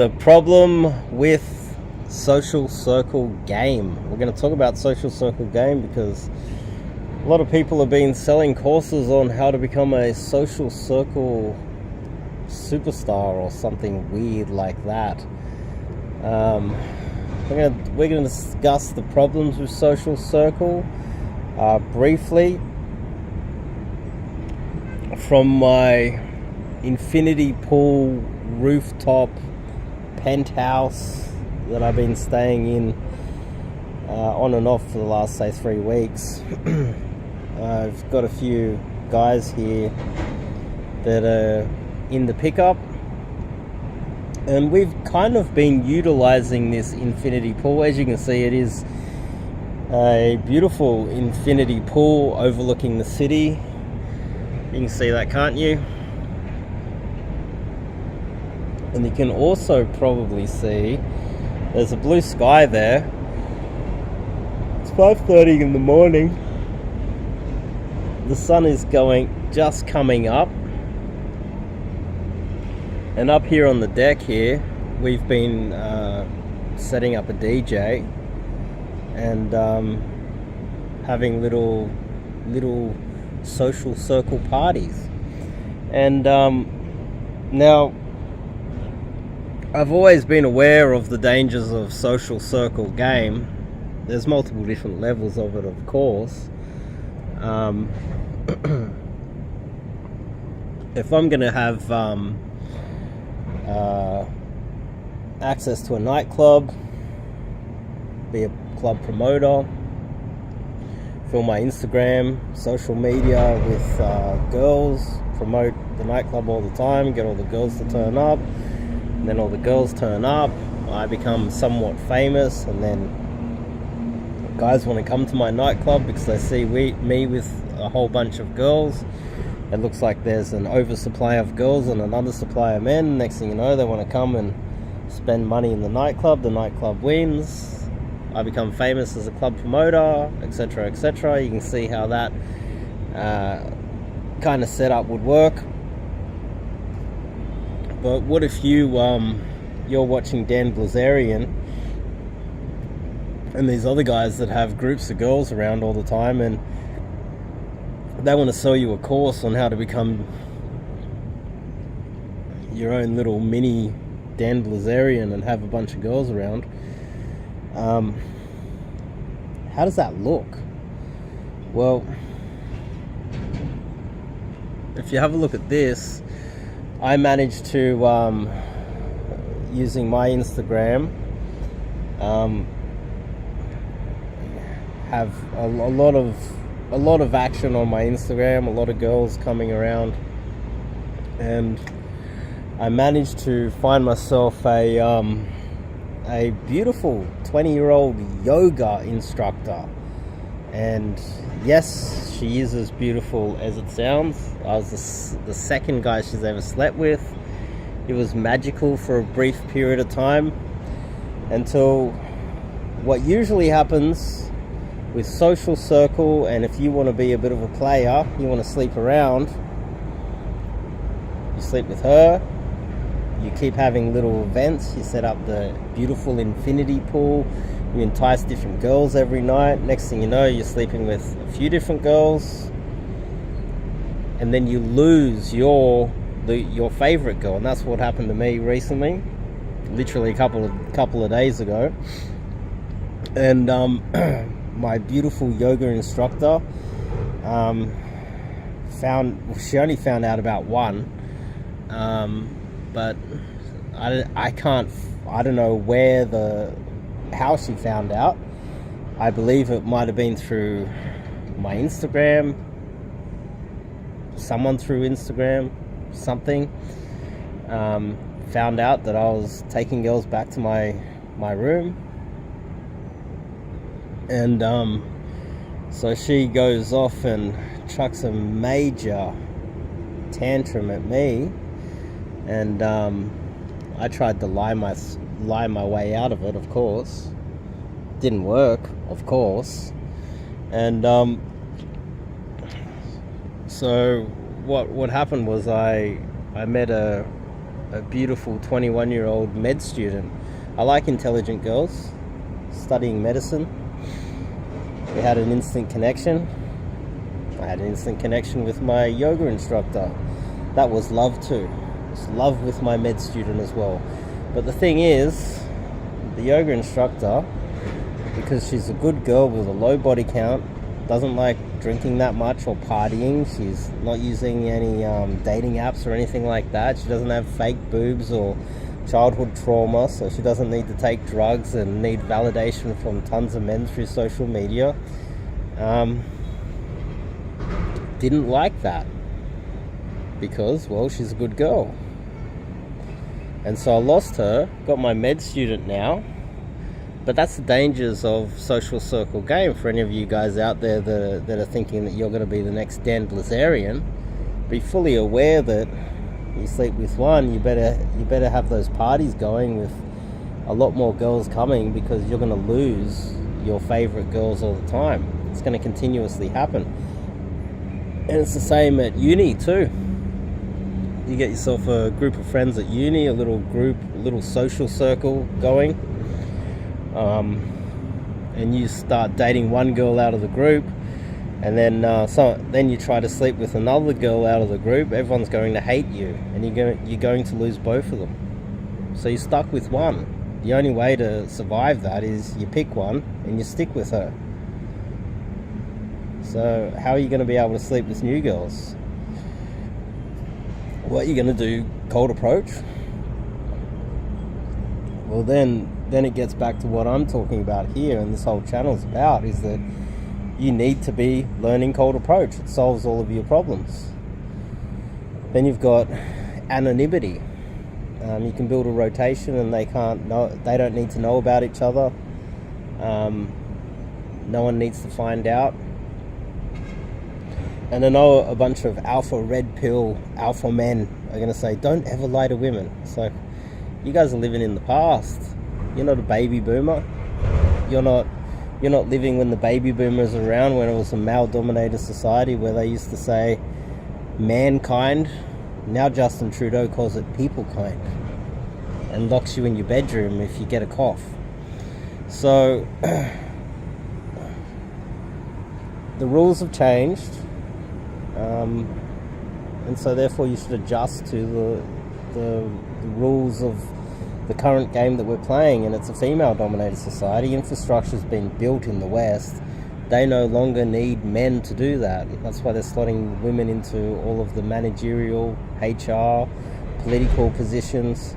The problem with social circle game. We're going to talk about social circle game because a lot of people have been selling courses on how to become a social circle superstar or something weird like that. We're going to discuss the problems with social circle briefly from my infinity pool rooftop penthouse that I've been staying in on and off for the last, say, 3 weeks. I've got a few guys here that are in the pickup, and we've kind of been utilizing this infinity pool. As you can see, it is a beautiful infinity pool overlooking the city. You can see that, can't you? And you can also probably see there's a blue sky there. It's 5:30 in the morning. The sun is just coming up. And up here on the deck here, we've been setting up a DJ and having little social circle parties. And now, I've always been aware of the dangers of social circle game. There's multiple different levels of it, of course. If I'm going to have access to a nightclub, be a club promoter, fill my Instagram, social media with girls, promote the nightclub all the time, get all the girls to turn up, and then all the girls turn up, I become somewhat famous, and then guys want to come to my nightclub because they see me with a whole bunch of girls. It looks like there's an oversupply of girls and an undersupply of men. Next thing you know, they want to come and spend money in the nightclub wins, I become famous as a club promoter, etc., etc. You can see how that kind of setup would work. But what if you're watching Dan Blazarian and these other guys that have groups of girls around all the time, and they want to sell you a course on how to become your own little mini Dan Blazarian and have a bunch of girls around? How does that look? Well, if you have a look at this, I managed to, using my Instagram, have a lot of action on my Instagram, a lot of girls coming around, and I managed to find myself a beautiful 20-year-old yoga instructor. And yes, she is as beautiful as it sounds. I was the second guy she's ever slept with. It was magical for a brief period of time, until what usually happens with social circle, and if you want to be a bit of a player, you want to sleep around, you sleep with her, you keep having little events, you set up the beautiful infinity pool, you entice different girls every night. Next thing you know, you're sleeping with a few different girls, and then you lose your favorite girl. And that's what happened to me recently, literally a couple of days ago. And my beautiful yoga instructor she only found out about one, but I don't know how she found out. I believe it might have been through my Instagram, someone through Instagram, something. Found out that I was taking girls back to my room, and so she goes off and chucks a major tantrum at me, and I tried to lie my way out of it, of course. Didn't work, of course. And so what happened was I met a a beautiful 21-year-old med student. I like intelligent girls studying medicine. We had an instant connection. I had an instant connection with my yoga instructor. That was love too. It was love with my med student as well. But the thing is, the yoga instructor, because she's a good girl with a low body count, doesn't like drinking that much or partying. She's not using any dating apps or anything like that. She doesn't have fake boobs or childhood trauma, so she doesn't need to take drugs and need validation from tons of men through social media. Didn't like that because, well, she's a good girl. And so I lost her, got my med student now. But that's the dangers of social circle game. For any of you guys out there that are thinking that you're going to be the next Dan Blazarian, be fully aware that you sleep with one, you better have those parties going with a lot more girls coming, because you're going to lose your favorite girls all the time. It's going to continuously happen. And it's the same at uni too. You get yourself a group of friends at uni, a little social circle going. And you start dating one girl out of the group, and then you try to sleep with another girl out of the group. Everyone's going to hate you, and you're going to lose both of them. So you're stuck with one. The only way to survive that is you pick one and you stick with her. So how are you going to be able to sleep with new girls? What are you going to do? Cold approach? Well, then it gets back to what I'm talking about here, and this whole channel's about, is that you need to be learning cold approach. It solves all of your problems. Then you've got anonymity. You can build a rotation, and they don't need to know about each other. No one needs to find out. And I know a bunch of alpha red pill alpha men are going to say, don't ever lie to women. So you guys are living in the past. You're not a baby boomer. You're not living when the baby boomers were around, when it was a male-dominated society where they used to say mankind. Now Justin Trudeau calls it people kind and locks you in your bedroom if you get a cough. So the rules have changed, and so therefore you should adjust to the rules of the current game that we're playing. And it's a female-dominated society. Infrastructure's been built in the West. They no longer need men to do that. That's why they're slotting women into all of the managerial, HR, political positions,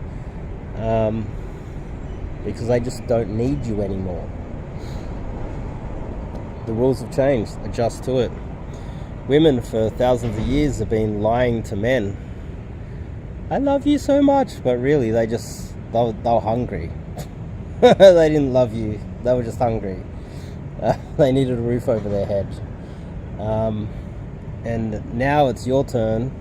because they just don't need you anymore. The rules have changed. Adjust to it. Women for thousands of years have been lying to men. I love you so much, but really they were hungry. They didn't love you. They were just hungry. They needed a roof over their head. And now it's your turn,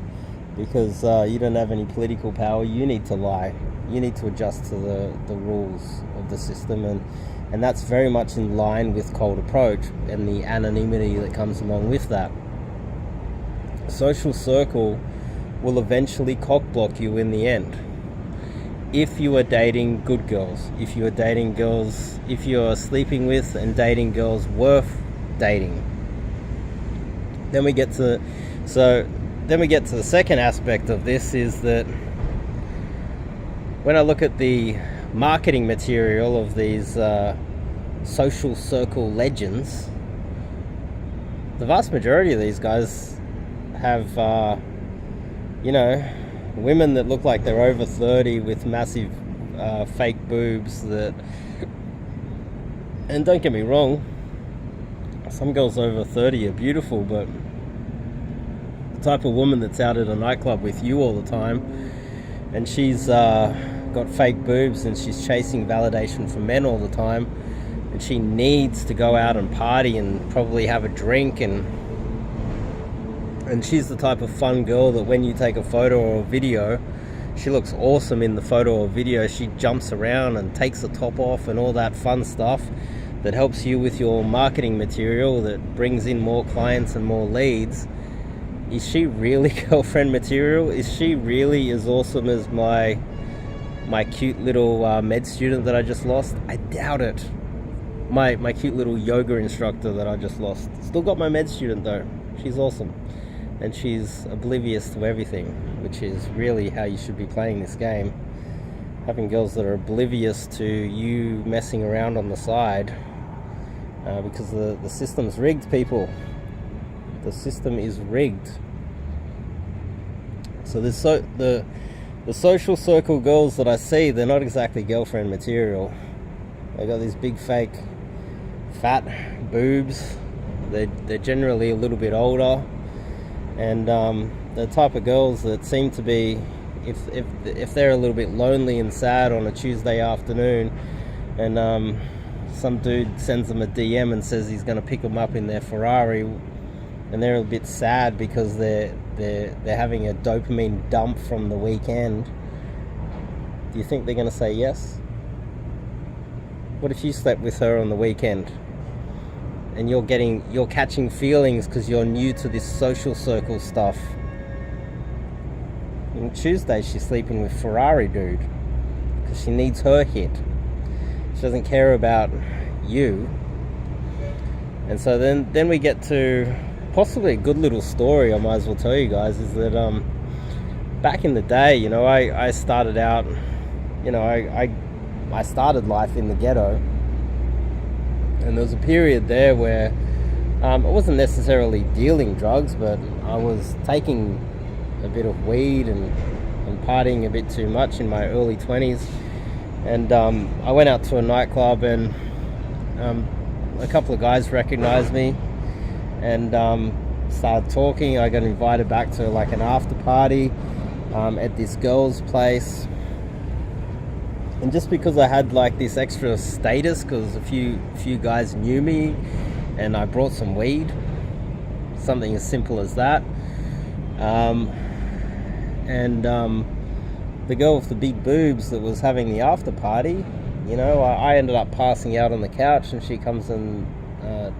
because you don't have any political power. You need to lie. You need to adjust to the rules of the system, and that's very much in line with cold approach and the anonymity that comes along with that. Social circle will eventually cock-block you in the end. If you are dating good girls, if you are dating girls, if you are sleeping with and dating girls worth dating. Then we get to the second aspect of this, is that when I look at the marketing material of these social circle legends, the vast majority of these guys have women that look like they're over 30 with massive fake boobs. And don't get me wrong, some girls over 30 are beautiful, but the type of woman that's out at a nightclub with you all the time, and she's got fake boobs and she's chasing validation from men all the time, and she needs to go out and party and probably have a drink, and she's the type of fun girl that when you take a photo or a video, she looks awesome in the photo or video. She jumps around and takes the top off and all that fun stuff that helps you with your marketing material, that brings in more clients and more leads. is she really girlfriend material? Is she really as awesome as my cute little med student that I just lost? I doubt it. My cute little yoga instructor that I just lost. Still got my med student though. She's awesome. And she's oblivious to everything, which is really how you should be playing this game. Having girls that are oblivious to you messing around on the side, because the system's rigged, people. The system is rigged. So the social circle girls that I see, they're not exactly girlfriend material. They got these big fake fat boobs. They're generally a little bit older, and the type of girls that seem to be, if they're a little bit lonely and sad on a Tuesday afternoon, and some dude sends them a DM and says he's going to pick them up in their Ferrari, and they're a bit sad because they're having a dopamine dump from the weekend, do you think they're going to say yes? What if you slept with her on the weekend and you're catching feelings because you're new to this social circle stuff? On Tuesday she's sleeping with Ferrari dude because she needs her hit. She doesn't care about you. And so then we get to possibly a good little story I might as well tell you guys, is that back in the day, you know, I started out, you know, I started life in the ghetto, and there was a period there where I wasn't necessarily dealing drugs, but I was taking a bit of weed and partying a bit too much in my early 20s. And I went out to a nightclub, and a couple of guys recognized me and started talking. I got invited back to like an after party at this girl's place. And just because I had like this extra status, because a few guys knew me and I brought some weed, something as simple as that, the girl with the big boobs that was having the after party, you know, I ended up passing out on the couch, and she comes and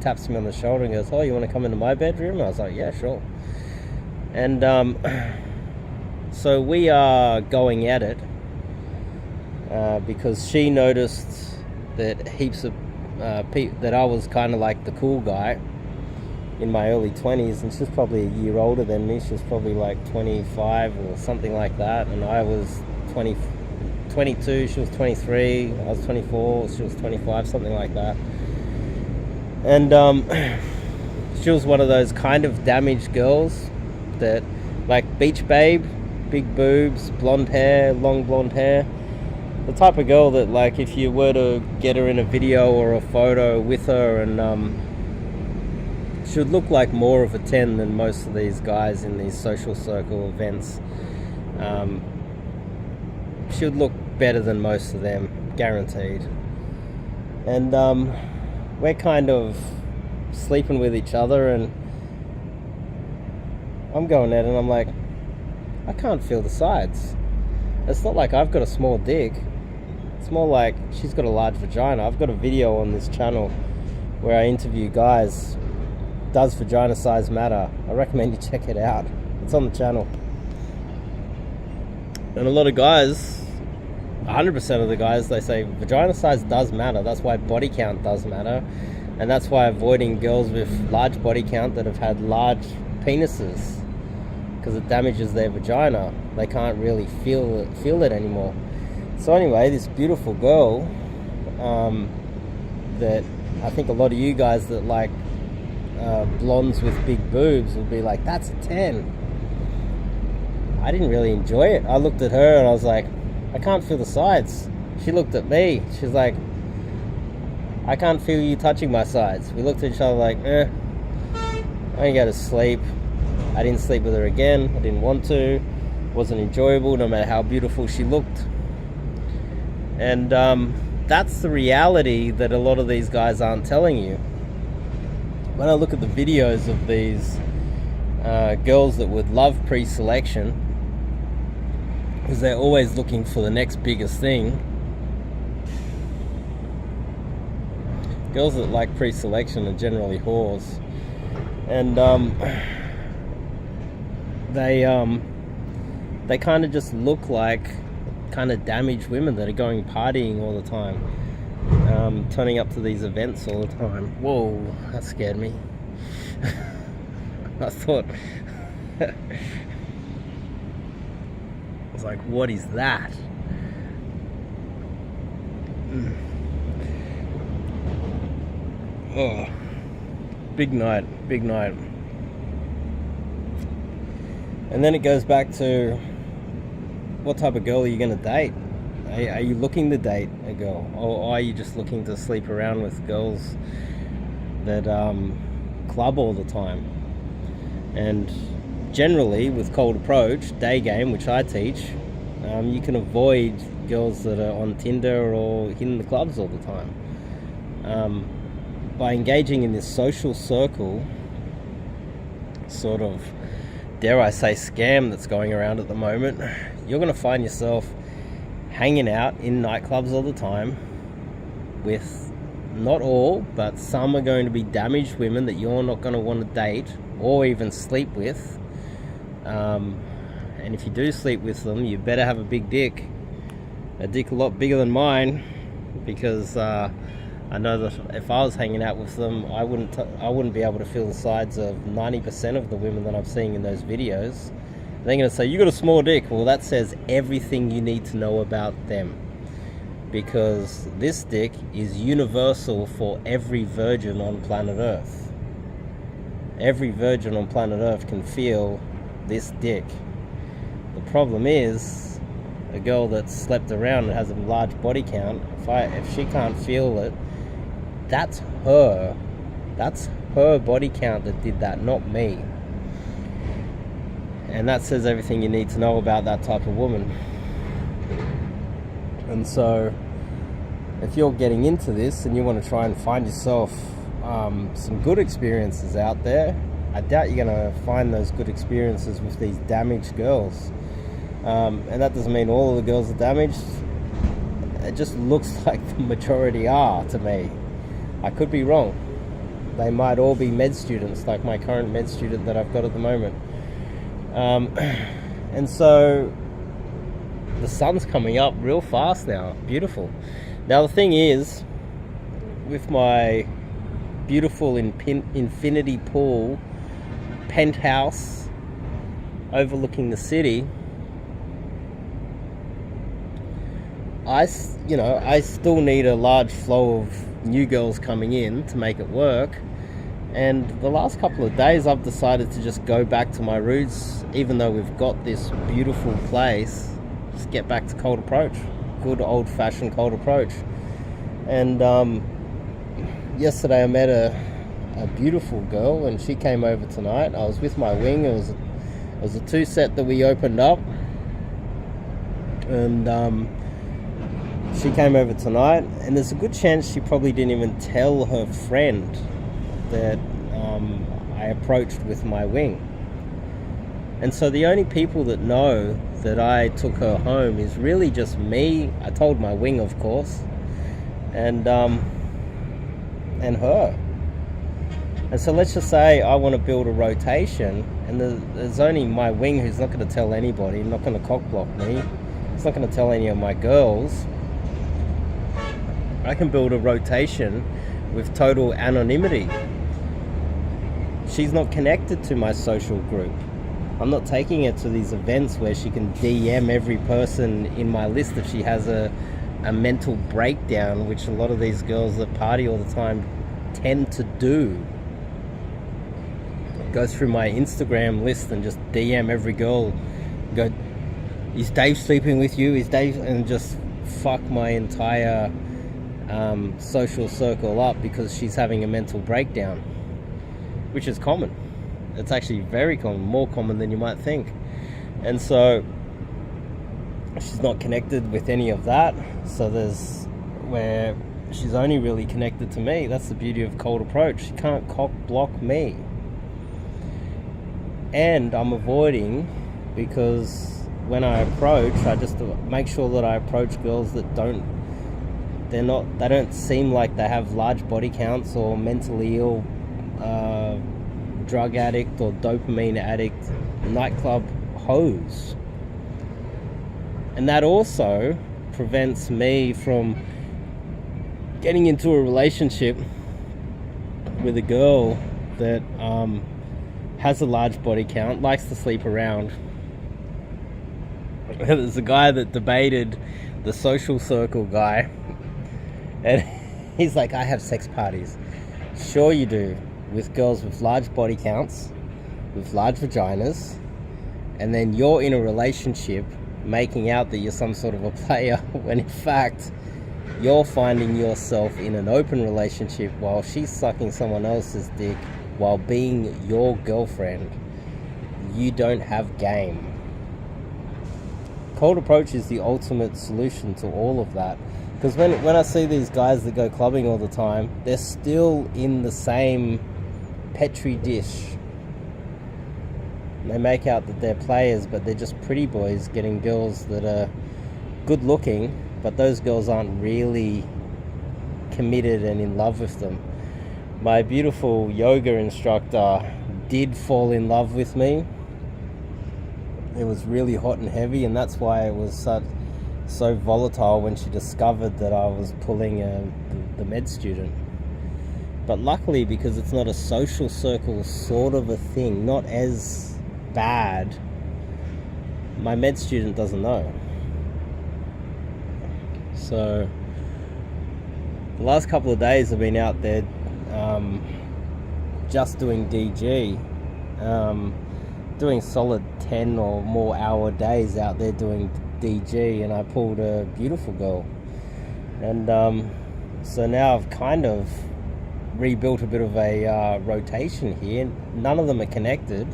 taps me on the shoulder and goes, "Oh, you want to come into my bedroom?" I was like, "Yeah, sure." And so we are going at it because she noticed that heaps of that I was kind of like the cool guy in my early 20s, and she's probably a year older than me. She was probably like 25 or something like that, and I was 22, she was 23, I was 24, she was 25, something like that. And she was one of those kind of damaged girls that, like, beach babe, big boobs, blonde hair, long blonde hair, the type of girl that, like, if you were to get her in a video or a photo with her, and she would look like more of a 10 than most of these guys in these social circle events. She would look better than most of them, guaranteed. And we're kind of sleeping with each other, and I'm going at it, and I'm like, I can't feel the sides. It's not like I've got a small dick. It's more like she's got a large vagina. I've got a video on this channel where I interview guys. Does vagina size matter? I recommend you check it out. It's on the channel. And a lot of guys, 100% of the guys, they say vagina size does matter. That's why body count does matter. And that's why avoiding girls with large body count that have had large penises, because it damages their vagina. They can't really feel it anymore. So anyway, this beautiful girl that I think a lot of you guys that like blondes with big boobs will be like, that's a 10. I didn't really enjoy it. I looked at her and I was like, I can't feel the sides. She looked at me. She's like, I can't feel you touching my sides. We looked at each other like, I ain't go to sleep. I didn't sleep with her again. I didn't want to. It wasn't enjoyable, no matter how beautiful she looked. And that's the reality that a lot of these guys aren't telling you. When I look at the videos of these girls that would love pre-selection, because they're always looking for the next biggest thing. Girls that like pre-selection are generally whores. And they kind of just look like kind of damaged women that are going partying all the time, turning up to these events all the time. Whoa, that scared me. I thought, I was like, what is that? Oh, big night. And then it goes back to, what type of girl are you going to date? Are you looking to date a girl, or are you just looking to sleep around with girls that club all the time? And generally, with cold approach, Daygame, which I teach, you can avoid girls that are on Tinder or hitting the clubs all the time. By engaging in this social circle, sort of, dare I say, scam that's going around at the moment, you're going to find yourself hanging out in nightclubs all the time with, not all, but some are going to be damaged women that you're not going to want to date or even sleep with. And if you do sleep with them, you better have a big dick. A dick a lot bigger than mine, because I know that if I was hanging out with them, I wouldn't be able to feel the sides of 90% of the women that I'm seeing in those videos. They're going to say, you got a small dick. Well, that says everything you need to know about them, because this dick is universal for every virgin on planet Earth. Every virgin on planet Earth can feel this dick. The problem is, a girl that's slept around and has a large body count, if she can't feel it, that's her body count that did that, not me. And that says everything you need to know about that type of woman. And so, if you're getting into this and you want to try and find yourself some good experiences out there, I doubt you're going to find those good experiences with these damaged girls. And that doesn't mean all of the girls are damaged. It just looks like the majority are, to me. I could be wrong. They might all be med students, like my current med student that I've got at the moment. And so the sun's coming up real fast now. Beautiful. Now the thing is, with my beautiful infinity pool penthouse overlooking the city, I still need a large flow of new girls coming in to make it work. And the last couple of days I've decided to just go back to my roots, even though we've got this beautiful place. Just get back to cold approach. Good old-fashioned cold approach. And yesterday I met a beautiful girl, and she came over tonight. I was with my wing. It was a 2-set that we opened up. And she came over tonight, and there's a good chance she probably didn't even tell her friend that I approached with my wing. And so the only people that know that I took her home is really just me. I told my wing, of course, and her. And so let's just say I want to build a rotation, and there's only my wing who's not going to tell anybody, not going to cock block me. It's not going to tell any of my girls. I can build a rotation with total anonymity. She's not connected to my social group. I'm not taking her to these events where she can DM every person in my list if she has a mental breakdown, which a lot of these girls that party all the time tend to do. Go through my Instagram list and just DM every girl. Go, is Dave sleeping with you? Is Dave? And just fuck my entire social circle up because she's having a mental breakdown, which is common. It's actually very common, more common than you might think. And so she's not connected with any of that. So there's where she's only really connected to me. That's the beauty of cold approach. She can't cock block me. And I'm avoiding, because when I approach, I just make sure that I approach girls that they don't seem like they have large body counts or mentally ill drug addict or dopamine addict nightclub hose. And that also prevents me from getting into a relationship with a girl that has a large body count, likes to sleep around. There's a guy that debated the social circle guy, and he's like, I have sex parties. Sure you do, with girls with large body counts, with large vaginas, and then you're in a relationship making out that you're some sort of a player, when in fact you're finding yourself in an open relationship while she's sucking someone else's dick while being your girlfriend. You don't have game. Cold approach is the ultimate solution to all of that. Because when I see these guys that go clubbing all the time, they're still in the same petri dish. They make out that they're players, but they're just pretty boys getting girls that are good looking, but those girls aren't really committed and in love with them. My beautiful yoga instructor did fall in love with me. It was really hot and heavy, and that's why it was so volatile when she discovered that I was pulling the med student. But luckily, because it's not a social circle sort of a thing, not as bad, my med student doesn't know. So the last couple of days I've been out there just doing DG, doing solid 10 or more hour days out there doing DG, and I pulled a beautiful girl. And so now I've kind of rebuilt a bit of a rotation here. None of them are connected,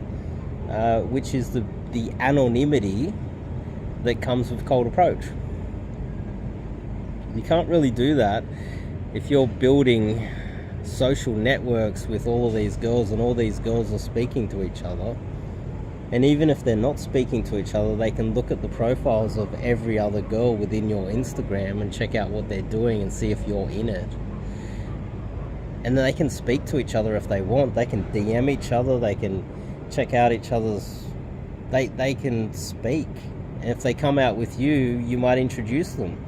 which is the anonymity that comes with cold approach. You can't really do that if you're building social networks with all of these girls, and all these girls are speaking to each other. And even if they're not speaking to each other, they can look at the profiles of every other girl within your Instagram and check out what they're doing and see if you're in it. And then they can speak to each other if they want. They can DM each other, they can check out each other's... They can speak. And if they come out with you, you might introduce them.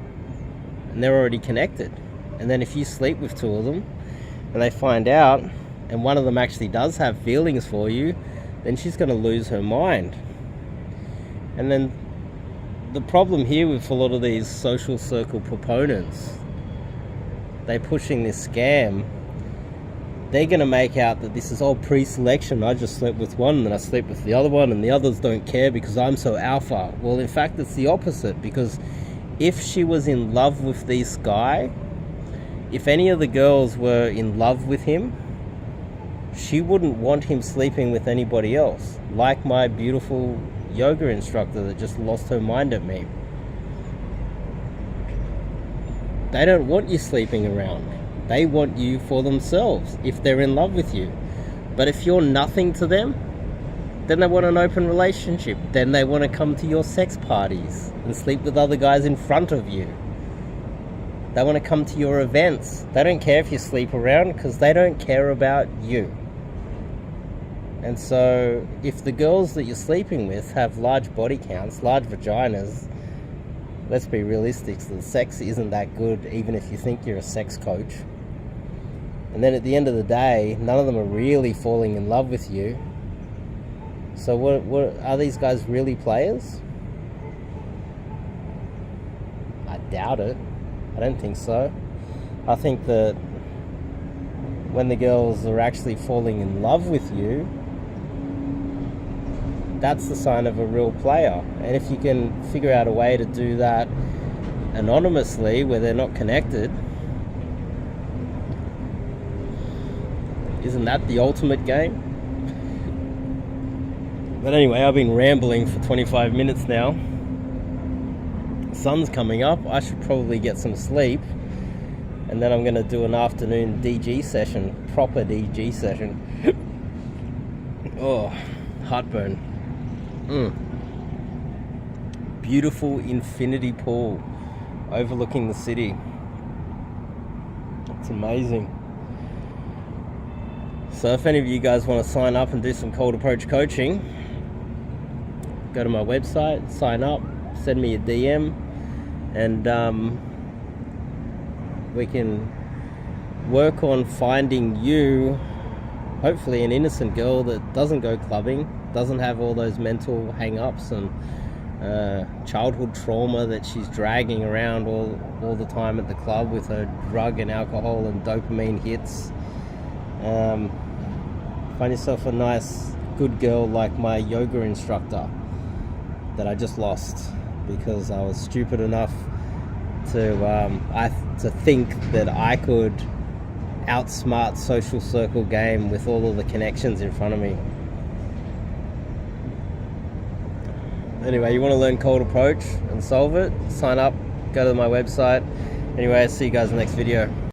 And they're already connected. And then if you sleep with two of them, and they find out, and one of them actually does have feelings for you, then she's going to lose her mind. And then the problem here with a lot of these social circle proponents, they're pushing this scam. They're going to make out that this is all pre-selection. I just slept with one, and then I sleep with the other one, and the others don't care because I'm so alpha. Well, in fact, it's the opposite, because if she was in love with this guy, if any of the girls were in love with him, she wouldn't want him sleeping with anybody else, like my beautiful yoga instructor that just lost her mind at me. They don't want you sleeping around. They want you for themselves if they're in love with you. But if you're nothing to them, then they want an open relationship. Then they want to come to your sex parties and sleep with other guys in front of you. They want to come to your events. They don't care if you sleep around, because they don't care about you. And so if the girls that you're sleeping with have large body counts, large vaginas, let's be realistic, the sex isn't that good, even if you think you're a sex coach. And then at the end of the day, none of them are really falling in love with you. So what are these guys really players? I doubt it. I don't think so. I think that when the girls are actually falling in love with you, that's the sign of a real player. And if you can figure out a way to do that anonymously, where they're not connected, isn't that the ultimate game? But anyway, I've been rambling for 25 minutes now. The sun's coming up. I should probably get some sleep. And then I'm going to do an afternoon DG session, proper DG session. Oh, heartburn. Beautiful infinity pool overlooking the city. It's amazing. So if any of you guys want to sign up and do some cold approach coaching, go to my website, sign up, send me a DM, and we can work on finding you, hopefully, an innocent girl that doesn't go clubbing, doesn't have all those mental hang-ups and childhood trauma that she's dragging around all the time at the club with her drug and alcohol and dopamine hits. Find yourself a nice, good girl like my yoga instructor that I just lost because I was stupid enough to think that I could outsmart social circle game with all of the connections in front of me. Anyway, you want to learn cold approach and solve it? Sign up, go to my website. Anyway, I'll see you guys in the next video.